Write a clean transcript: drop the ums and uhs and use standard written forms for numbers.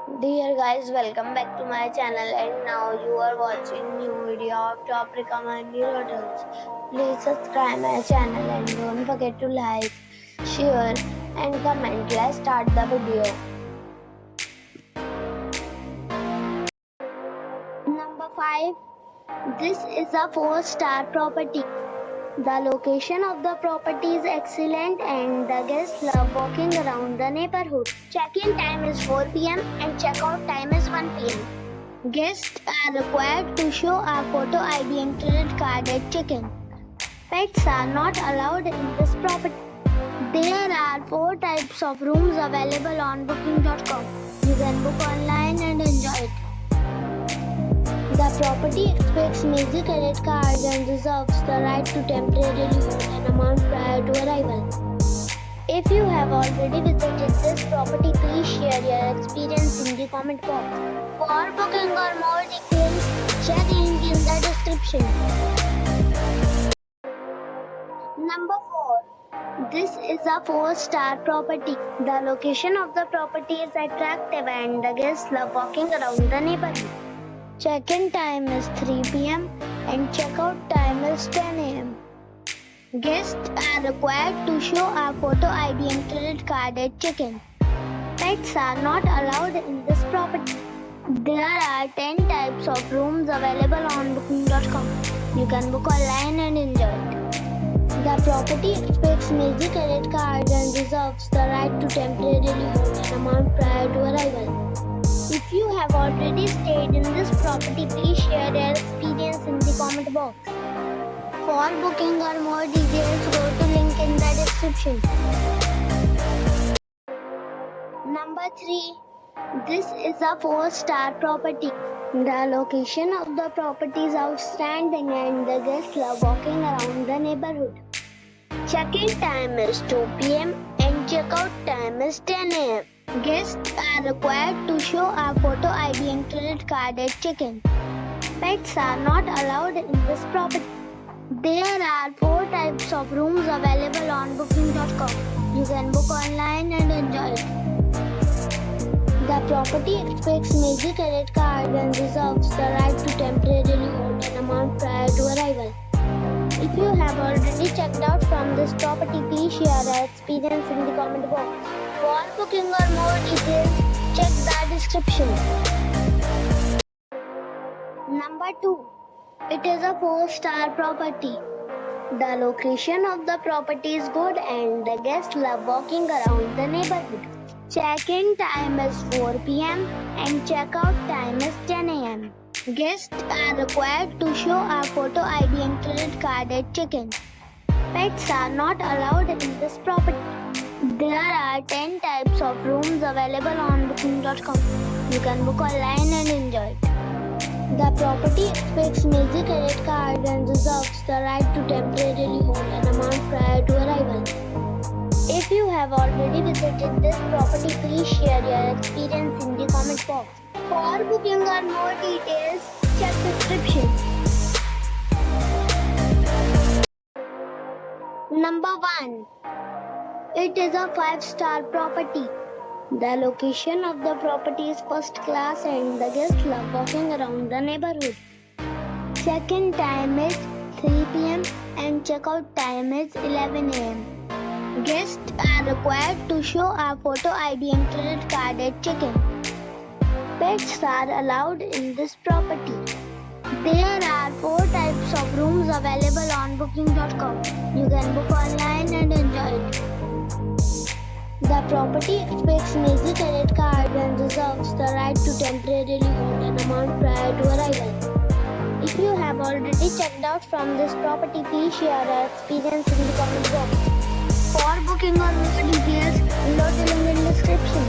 Dear guys, welcome back to my channel and now you are watching new video of top recommended hotels. Please subscribe my channel and don't forget to like, share and comment. Let's start the video. Number 5. This is a 4-star property. The location of the property is excellent and the guests love walking around the neighborhood. Check-in time is 4 p.m. and check-out time is 1 p.m. Guests are required to show a photo ID and credit card at check-in. Pets are not allowed in this property. There are 4 types of rooms available on booking.com. You can book online and enjoy it. The property expects major credit cards and reserves the right to temporarily hold an amount prior to arrival. If you have already visited this property, please share your experience in the comment box. For booking or more details, check link in the description. Number 4. This is a 4-star property. The location of the property is attractive and the guests love walking around the neighborhood. Check-in time is 3 p.m. and check-out time is 10 a.m. Guests are required to show a photo ID and credit card at check-in. Pets are not allowed in this property. There are 10 types of rooms available on booking.com. You can book online and enjoy it. The property expects major credit cards and reserves the right to temporarily hold an amount prior to arrival. If you have already stayed in this property, please share your experience in the comment box. For booking or more details, go to link in the description. Number 3. This is a 4-star property. The location of the property is outstanding and the guests love walking around the neighborhood. Check-in time is 2 p.m. and check-out time is 10 a.m. Guests are required to show a photo ID and credit card at check-in. Pets are not allowed in this property. There are 4 types of rooms available on booking.com. You can book online and enjoy it. The property expects major credit cards and reserves the right to temporarily hold an amount prior to arrival. If you have already checked out from this property, please share your experience in the comment box. For booking or more details, check the description. Number 2. It is a 4-star property. The location of the property is good and the guests love walking around the neighborhood. Check-in time is 4 p.m. and check-out time is 10 a.m. Guests are required to show a photo ID and credit card at check-in. Pets are not allowed in this property. There are 10 types of rooms available on booking.com. You can book online and enjoy it. The property expects major credit cards and reserves the right to temporarily hold an amount prior to arrival. If you have already visited this property, please share your experience in the comment box. For booking or more details, check description. Number 1. It is a 5-star property. The location of the property is first class and the guests love walking around the neighborhood. Check-in time is 3 p.m. and check-out time is 11 a.m. Guests are required to show a photo ID and credit card at check-in. Pets are allowed in this property. There are 4 types of rooms available on booking.com. You can book online and enjoy it. The property expects major credit cards and reserves the right to temporarily hold an amount prior to arrival. If you have already checked out from this property, please share your experience in the comment box. For booking or more details, below the link in the description.